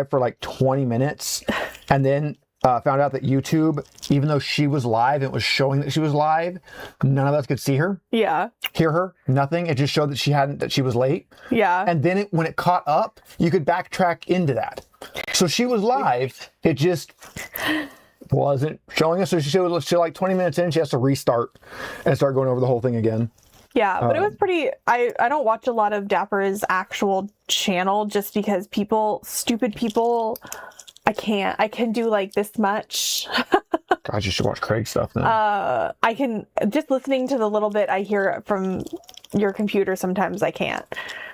for like 20 minutes and then found out that YouTube, even though she was live, it was showing that she was live, none of us could see her. Yeah. Hear her, nothing. It just showed that she was late. Yeah. And then when it caught up, you could backtrack into that. So she was live, it just wasn't showing us. So she like 20 minutes in, she has to restart and start going over the whole thing again. Yeah, but it was pretty, I don't watch a lot of Dapper's actual channel just because stupid people, I can do like this much. God, you should watch Craig's stuff then. I can, just listening to the little bit I hear from your computer, sometimes I can't.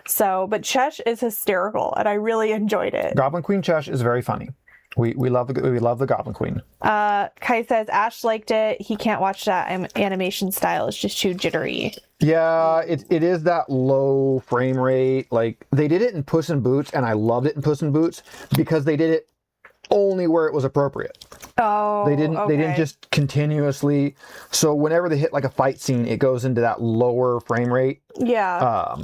So, but Chesh is hysterical and I really enjoyed it. Goblin Queen Chesh is very funny. We love the Goblin Queen. Kai says Ash liked it. He can't watch that animation style. It's just too jittery. Yeah, it is that low frame rate. Like they did it in Puss in Boots, and I loved it in Puss in Boots because they did it only where it was appropriate. Oh, they didn't just continuously. So whenever they hit like a fight scene, it goes into that lower frame rate. Yeah.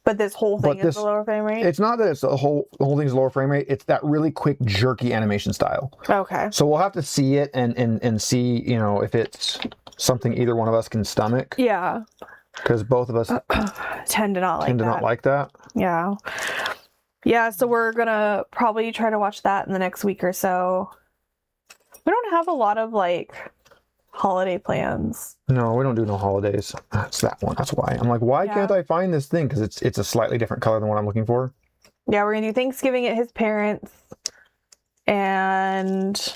But this whole thing is a lower frame rate? It's not that it's the whole thing's lower frame rate. It's that really quick, jerky animation style. Okay. So we'll have to see it and see, if it's something either one of us can stomach. Yeah. Because both of us tend to not like that. Yeah. Yeah, so we're going to probably try to watch that in the next week or so. We don't have a lot of, holiday plans. No, we don't do no holidays. That's that one. That's why. I'm like, why can't I find this thing? Because it's a slightly different color than what I'm looking for. Yeah, we're going to do Thanksgiving at his parents. and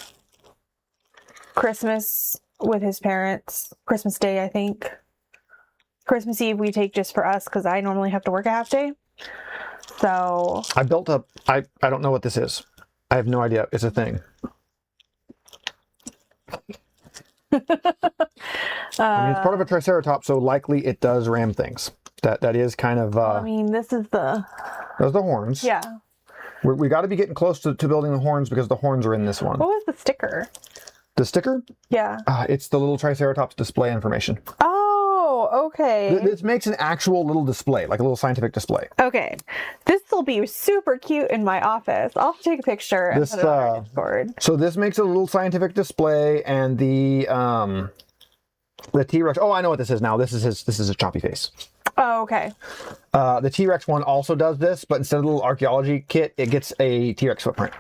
Christmas with his parents. Christmas Day, I think. Christmas Eve we take just for us because I normally have to work a half day. So I built up. I don't know what this is. I have no idea. It's a thing. I mean, it's part of a Triceratops, so likely it does ram things. That is kind of. I mean, this is the. Those are the horns. Yeah. We got to be getting close to building the horns because the horns are in this one. What was the sticker? The sticker? Yeah. It's the little Triceratops display information. Oh, okay. This makes an actual little display, like a little scientific display. Okay. This will be super cute in my office. I'll take a picture and put it on our Discord. So this makes a little scientific display, and the T-Rex. Oh, I know what this is now. This is his chompy face. Oh, okay. The T-Rex one also does this, but instead of the little archaeology kit, it gets a T-Rex footprint.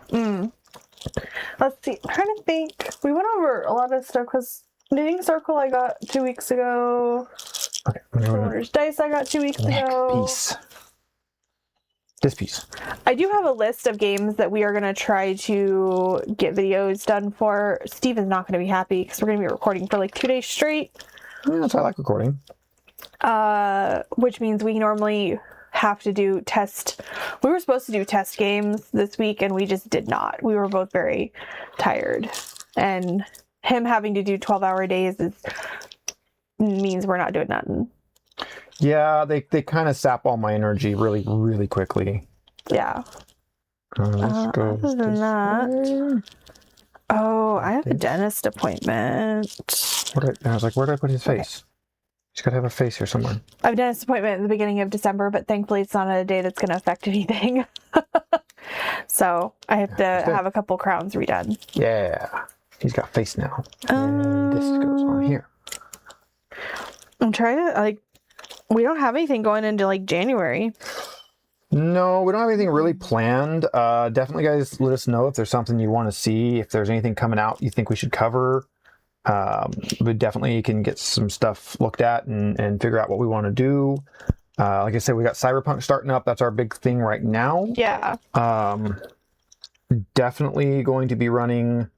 Let's see. I'm trying to think. We went over a lot of stuff because Knitting Circle I got 2 weeks ago. Okay. Sundries Dice I got 2 weeks ago. Piece. This piece. I do have a list of games that we are going to try to get videos done for. Steven's not going to be happy because we're going to be recording for like 2 days straight. Yeah, that's why I like recording. Which means we normally have to do test. We were supposed to do test games this week and we just did not. We were both very tired. And him having to do 12-hour days means we're not doing nothing. Yeah, they kind of sap all my energy really, really quickly. Yeah. Other than that, I have a dentist appointment. I was like, where did I put his face? He's got to have a face here somewhere. I have a dentist appointment in the beginning of December, but thankfully it's not a day that's going to affect anything. So I have to have a couple crowns redone. Yeah. He's got face now. And this goes on here. I'm trying to, we don't have anything going into, January. No, we don't have anything really planned. Definitely, guys, let us know if there's something you want to see. If there's anything coming out you think we should cover. We definitely can get some stuff looked at and figure out what we want to do. Like I said, we got Cyberpunk starting up. That's our big thing right now. Yeah. Definitely going to be running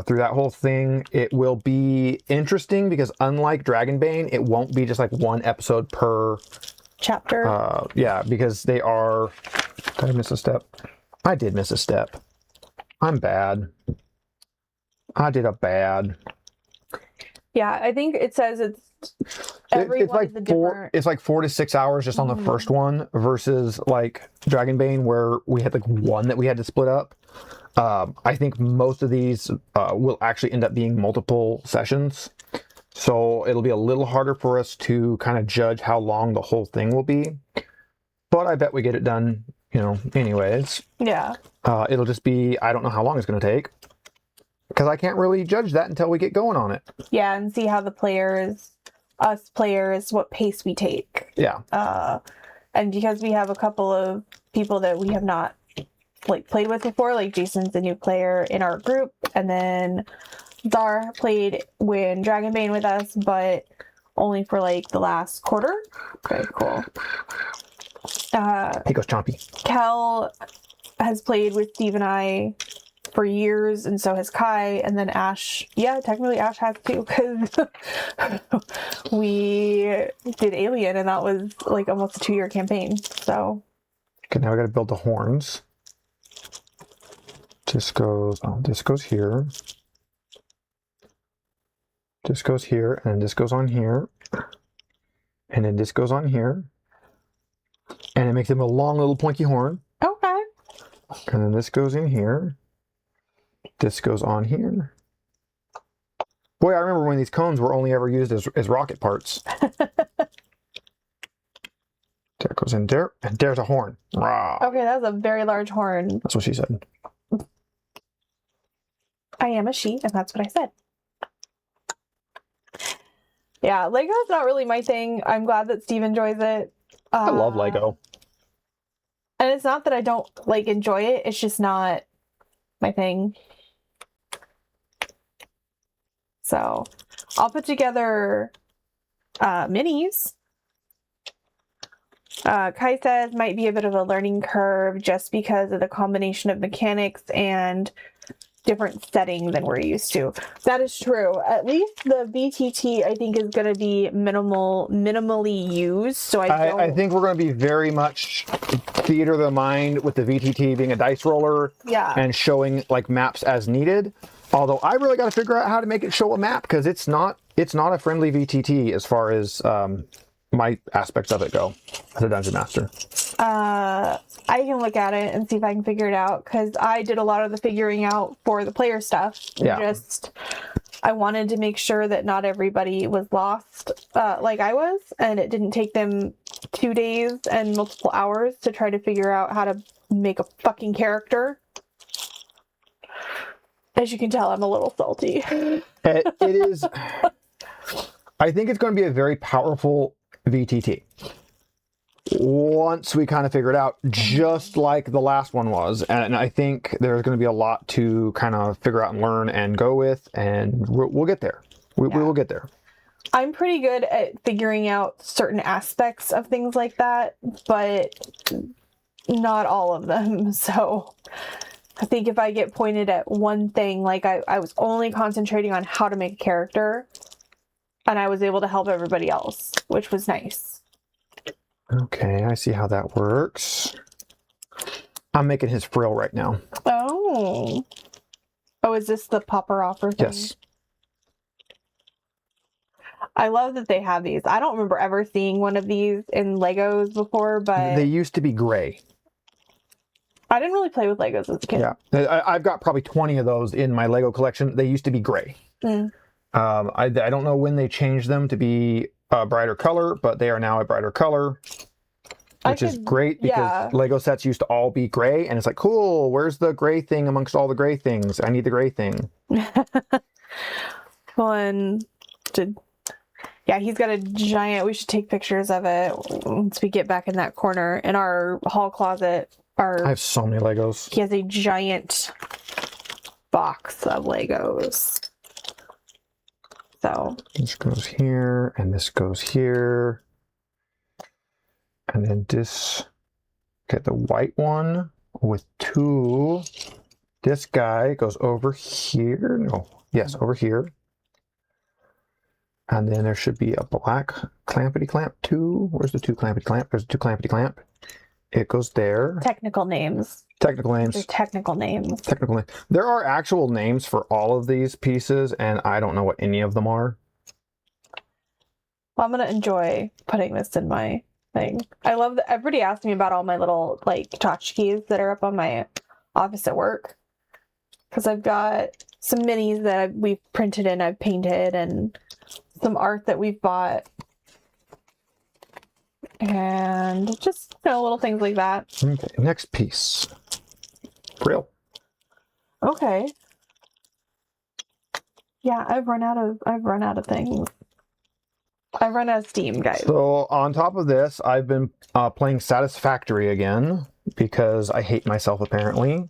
through that whole thing. It will be interesting because unlike Dragonbane, it won't be just like one episode per chapter. Yeah, because they are. Did I miss a step? I did miss a step. I'm bad. I did a bad. Yeah, I think it says it's every one is a different. It's like 4 to 6 hours just on the first one versus like Dragonbane where we had like one that we had to split up. I think most of these will actually end up being multiple sessions. So it'll be a little harder for us to kind of judge how long the whole thing will be. But I bet we get it done, anyways. Yeah. It'll just be, I don't know how long it's going to take. Because I can't really judge that until we get going on it. Yeah, and see how the us players, what pace we take. Yeah. And because we have a couple of people that we have not played with before, like Jason's a new player in our group, and then Dar played when Dragonbane with us, but only for the last quarter. Okay, cool. He goes chompy. Kel has played with Steve and I for years, and so has Kai, and then Ash. Yeah, technically Ash has too, because we did Alien, and that was almost a 2-year campaign. So okay, now we got to build the horns. This goes here. This goes here, and this goes on here, and then this goes on here, and it makes him a long little pointy horn. Okay. And then this goes in here. This goes on here. Boy, I remember when these cones were only ever used as rocket parts. There goes in there, and there's a horn. Rah. Okay, that was a very large horn. That's what she said. I am a she, and that's what I said. Yeah, Lego's not really my thing. I'm glad that Steve enjoys it. I love Lego. And it's not that I don't enjoy it, it's just not my thing. So I'll put together minis Kai says might be a bit of a learning curve just because of the combination of mechanics and different setting than we're used to. That is true. At least the VTT I think is going to be minimally used. So I think we're going to be very much theater of the mind with the VTT being a dice roller, and showing like maps as needed. Although I really got to figure out how to make it show a map, because it's not a friendly VTT as far as my aspects of it go as a dungeon master. I can look at it and see if I can figure it out, because I did a lot of the figuring out for the player stuff. I wanted to make sure that not everybody was lost like I was, and it didn't take them 2 days and multiple hours to try to figure out how to make a fucking character. As you can tell, I'm a little salty. It is. I think it's going to be a very powerful VTT once we kind of figure it out, just like the last one was. And I think there's going to be a lot to kind of figure out and learn and go with, and we'll get there. We will get there. I'm pretty good at figuring out certain aspects of things like that, but not all of them. So I think if I get pointed at one thing, like I was only concentrating on how to make a character, and I was able to help everybody else, which was nice. Okay, I see how that works. I'm making his frill right now. Oh, is this the popper offer thing? Yes. I love that they have these. I don't remember ever seeing one of these in Legos before, but they used to be gray. I didn't really play with Legos as a kid. Yeah, I've got probably 20 of those in my Lego collection. They used to be gray. I don't know when they changed them to be a brighter color, but they are now a brighter color, which is great, because Lego sets used to all be gray, and it's like, cool, where's the gray thing amongst all the gray things? I need the gray thing. Yeah, he's got a giant, we should take pictures of it once we get back in that corner in our hall closet. I have so many Legos. He has a giant box of Legos. So this goes here, and this goes here. And then this, okay, the white one with two. This guy goes over here. No, yes, over here. And then there should be a black clampety clamp too. Where's the two clampety clamp? There's a two clampety clamp. It goes there. Technical names. Technical names. They're technical names. Technical names. There are actual names for all of these pieces, and I don't know what any of them are. Well, I'm going to enjoy putting this in my thing. I love that everybody asks me about all my little like tchotchkes that are up on my office at work, because I've got some minis that we've printed and I've painted, and some art that we've bought, and just little things like that. Okay, next piece. Frill. Okay. Yeah, I've run out of things. I've run out of steam, guys. So on top of this, I've been playing Satisfactory again, because I hate myself apparently.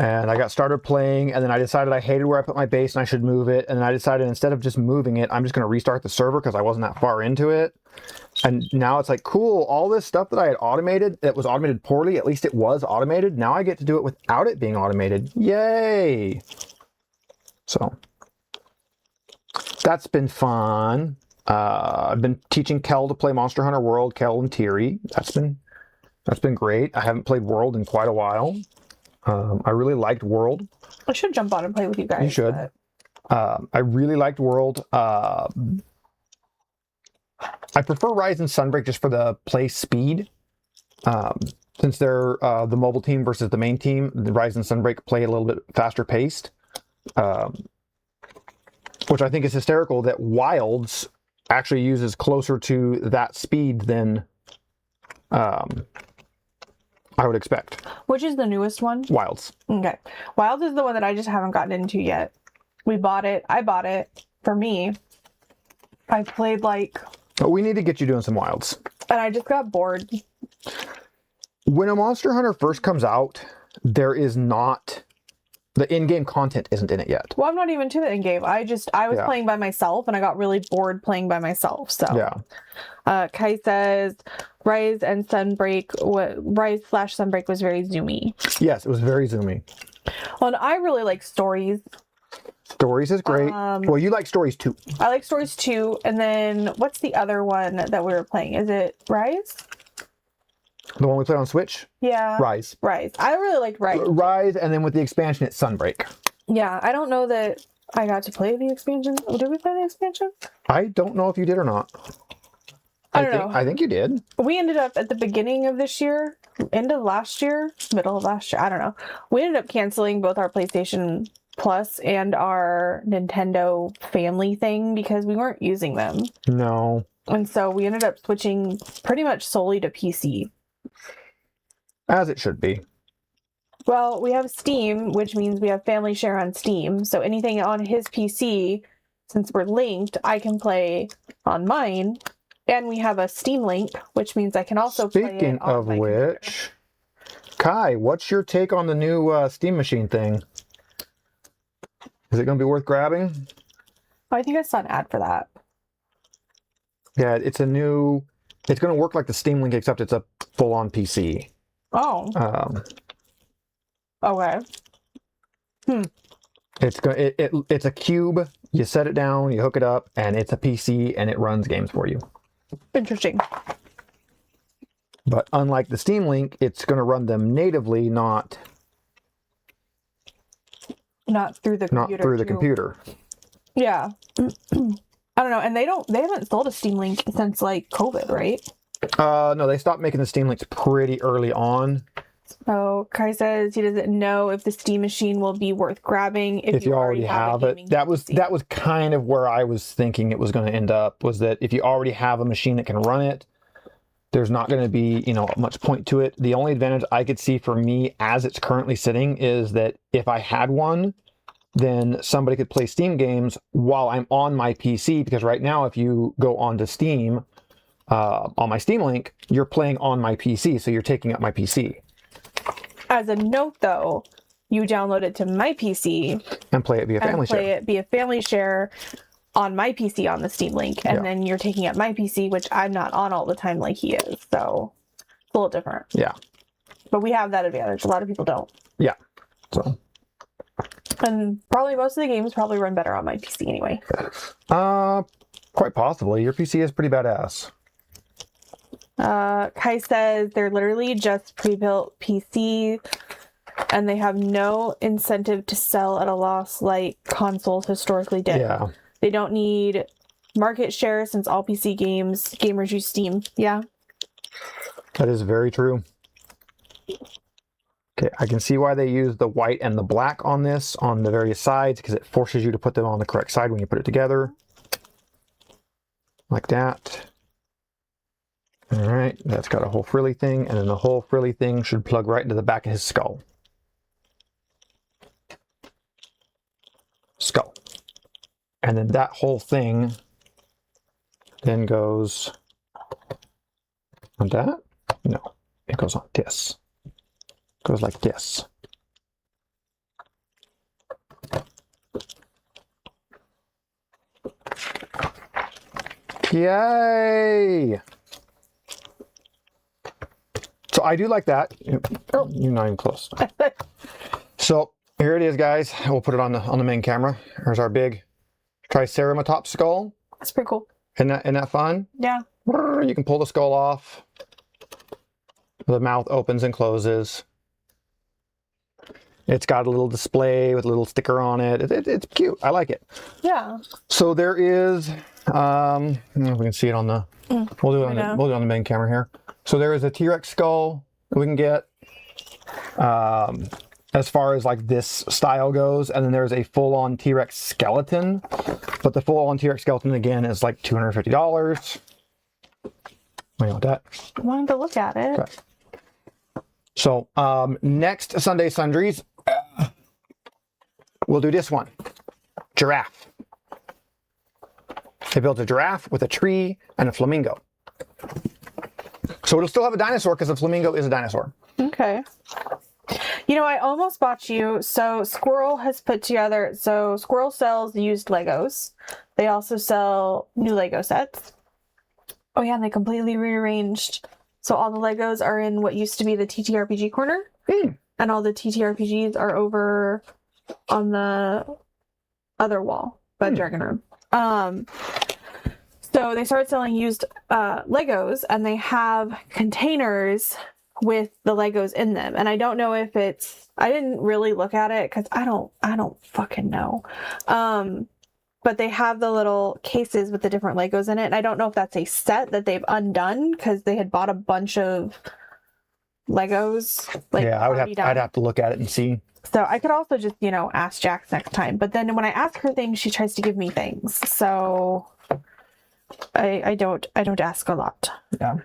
And I got started playing, and then I decided I hated where I put my base and I should move it. And then I decided instead of just moving it, I'm just going to restart the server, because I wasn't that far into it. And now it's like, cool, all this stuff that I had automated, that was automated poorly, at least it was automated. Now I get to do it without it being automated. Yay! So that's been fun. I've been teaching Kel to play Monster Hunter World, Kel and Thierry. That's been great. I haven't played World in quite a while. I really liked World. I should jump on and play with you guys. You should. I really liked World. I prefer Rise and Sunbreak just for the play speed. Since they're the mobile team versus the main team, the Rise and Sunbreak play a little bit faster paced. Which I think is hysterical that Wilds actually uses closer to that speed than I would expect. Which is the newest one? Wilds. Okay. Wilds is the one that I just haven't gotten into yet. We bought it. I bought it for me. I played like... But we need to get you doing some Wilds. And I just got bored. When a Monster Hunter first comes out, there is not The in-game content isn't in it yet. Well, I'm not even to the end game. I was playing by myself, and I got really bored playing by myself. So Yeah. Kai says Rise and Sunbreak. Rise/Sunbreak was very zoomy. Yes, it was very zoomy. Well, and I really like Stories. Stories is great. Well, you like Stories too. I like Stories too. And then what's the other one that we were playing? Is it Rise? The one we played on Switch? Yeah. Rise. I really liked Rise. Rise, and then with the expansion, it's Sunbreak. Yeah, I don't know that I got to play the expansion. Did we play the expansion? I don't know if you did or not. I don't know. I think you did. We ended up at the beginning of this year, end of last year, middle of last year. I don't know. We ended up canceling both our PlayStation Plus and our Nintendo family thing because we weren't using them. No. And so we ended up switching pretty much solely to PC. As it should be. Well, we have Steam, which means we have family share on Steam. So anything on his PC, since we're linked, I can play on mine. And we have a Steam link, which means I can also play it on my Speaking of which, Kai, what's your take on the new Steam machine thing? Is it going to be worth grabbing? Oh, I think I saw an ad for that. Yeah, it's going to work like the Steam Link, except it's a full-on PC. Oh. Okay. It's a cube. You set it down, you hook it up, and it's a PC, and it runs games for you. Interesting. But unlike the Steam Link, it's going to run them natively, not through the computer. Not through the computer. Yeah. I don't know. And they haven't sold a Steam Link since like COVID, right? No, they stopped making the Steam Links pretty early on. So Kai says he doesn't know if the Steam machine will be worth grabbing if you already have it. That was kind of where I was thinking it was going to end up, was that if you already have a machine that can run it, there's not going to be, much point to it. The only advantage I could see for me as it's currently sitting is that if I had one, then somebody could play Steam games while I'm on my PC, because right now if you go onto Steam on my Steam Link, you're playing on my PC, so you're taking up my PC. As a note, though, you download it to my PC and play it via family share. Play it via family share on my PC on the Steam Link, and then you're taking up my PC, which I'm not on all the time like he is, so it's a little different. Yeah. But we have that advantage. A lot of people don't. Yeah. So. And probably most of the games probably run better on my PC anyway. Quite possibly. Your PC is pretty badass. Kai says they're literally just pre-built PC and they have no incentive to sell at a loss like consoles historically did. Yeah. They don't need market share since all PC gamers use Steam. Yeah. That is very true. Okay, I can see why they use the white and the black on this on the various sides, because it forces you to put them on the correct side when you put it together. Like that. All right, that's got a whole frilly thing, and then the whole frilly thing should plug right into the back of his skull. And then that whole thing then goes on that? No, it goes on this. It goes like this. Yay! So I do like that. Oh, you're not even close. So here it is, guys. We'll put it on the main camera. Here's our big Triceratop skull. That's pretty cool. Isn't that fun? Yeah. You can pull the skull off. The mouth opens and closes. It's got a little display with a little sticker on it. It's cute. I like it. Yeah. So there is, I don't know if we can see it on the, we'll do it on the main camera here. So there is a T-Rex skull that we can get as far as like this style goes. And then there's a full-on T-Rex skeleton. But the full-on T-Rex skeleton, again, is like $250. What do you want that? I wanted to look at it. Okay. So next Sunday Sundries, we'll do this one. Giraffe. They built a giraffe with a tree and a flamingo. So it'll still have a dinosaur because the flamingo is a dinosaur. Okay. You know, I almost bought you. So Squirrel has put together. So Squirrel sells used Legos. They also sell new Lego sets. Oh yeah, and they completely rearranged. So all the Legos are in what used to be the TTRPG corner, and all the TTRPGs are over on the other wall by the Dragon Room. So they started selling used Legos, and they have containers with the Legos in them. And I don't know if it's, I didn't really look at it because I don't fucking know. But they have the little cases with the different Legos in it. And I don't know if that's a set that they've undone because they had bought a bunch of Legos. Like, yeah, I'd have to look at it and see. So I could also just, you know, ask Jax next time. But then when I ask her things, she tries to give me things. So I don't ask a lot. Yeah.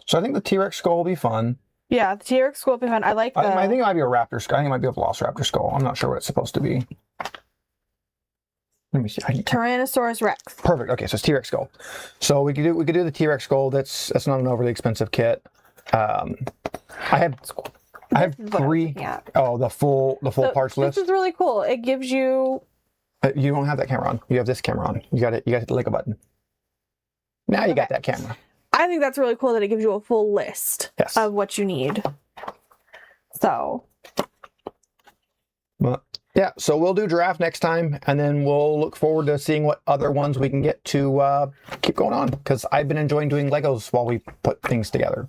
So I think the T-Rex skull will be fun. Yeah, the T-Rex skull will be fun. I like the... I think it might be a raptor skull. I think it might be a velociraptor skull. I'm not sure what it's supposed to be. Let me see. Tyrannosaurus Rex. Perfect. Okay, so it's T-Rex skull. So we could do the T-Rex skull. That's not an overly expensive kit. I have 3. Yeah. Oh, the full parts list. This is really cool. It gives you... You don't have that camera on. You have this camera on. You got it. You got the Lego button. Now you got that camera. I think that's really cool that it gives you a full list of what you need. So. But yeah, so we'll do giraffe next time, and then we'll look forward to seeing what other ones we can get to keep going on, because I've been enjoying doing Legos while we put things together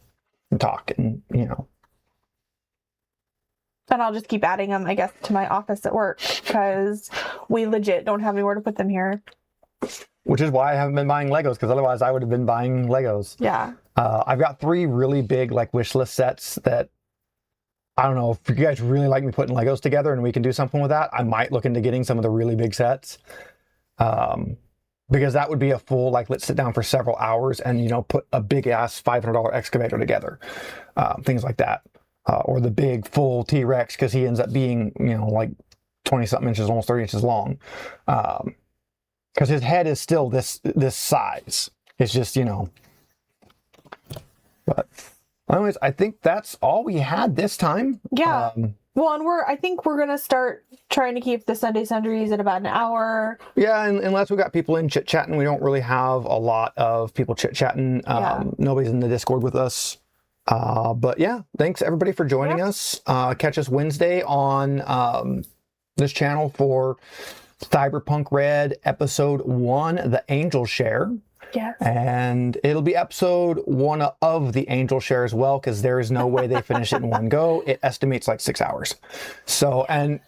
and talk, and you know. And I'll just keep adding them, I guess, to my office at work, because we legit don't have anywhere to put them here. Which is why I haven't been buying Legos, because otherwise I would have been buying Legos. Yeah. I've got 3 really big like wish list sets that I don't know if you guys really like me putting Legos together and we can do something with that. I might look into getting some of the really big sets, because that would be a full, like, let's sit down for several hours and, you know, put a big ass $500 excavator together, things like that, or the big full T-Rex, because he ends up being, you know, like 20 something inches, almost 30 inches long, because his head is still this size. It's just, you know, but. Anyways, I think that's all we had this time. Yeah. Well, and I think we're going to start trying to keep the Sunday Sundries at about an hour. Yeah, and unless we got people in chit-chatting, we don't really have a lot of people chit-chatting. Nobody's in the Discord with us. But yeah, thanks everybody for joining us. Catch us Wednesday on this channel for Cyberpunk Red Episode 1, The Angel Share. Yes. And it'll be episode 1 of the Angel Share as well, because there is no way they finish it in one go. It estimates like 6 hours. So, and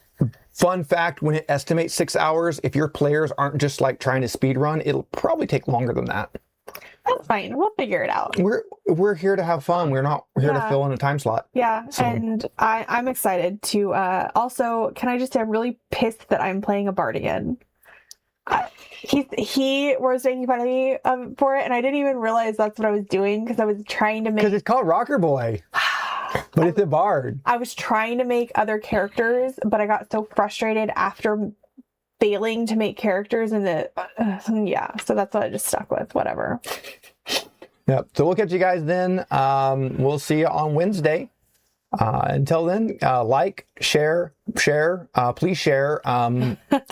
fun fact, when it estimates 6 hours, if your players aren't just like trying to speed run, it'll probably take longer than that. That's fine. We'll figure it out. We're here to have fun. We're not here to fill in a time slot. Yeah, so. And I'm excited to also, can I just say I'm really pissed that I'm playing a bard again. He was making fun of me for it, and I didn't even realize that's what I was doing, because I was trying to make... Because it's called Rocker Boy, but it's a bard. I was trying to make other characters, but I got so frustrated after failing to make characters, and so that's what I just stuck with. Whatever. Yep. So we'll catch you guys then. We'll see you on Wednesday. Until then, like, share, please share.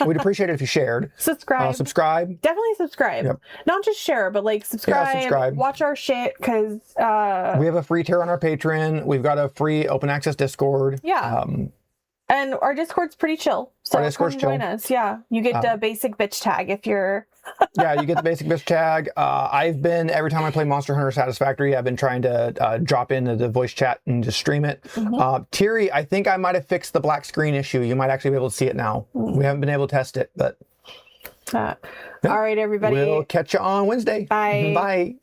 We'd appreciate it if you shared. Subscribe. Definitely subscribe. Yep. Not just share, but like subscribe. Watch our shit, because we have a free tier on our Patreon. We've got a free open access Discord. Yeah. And our Discord's pretty chill. So our Discord's come join us. Yeah. You get the basic bitch tag if you're... Yeah, you get the basic bitch tag. I've been, every time I play Monster Hunter Satisfactory, I've been trying to drop into the voice chat and just stream it. Thierry, I think I might have fixed the black screen issue. You might actually be able to see it now. We haven't been able to test it, but... All right, everybody. We'll catch you on Wednesday. Bye. Bye.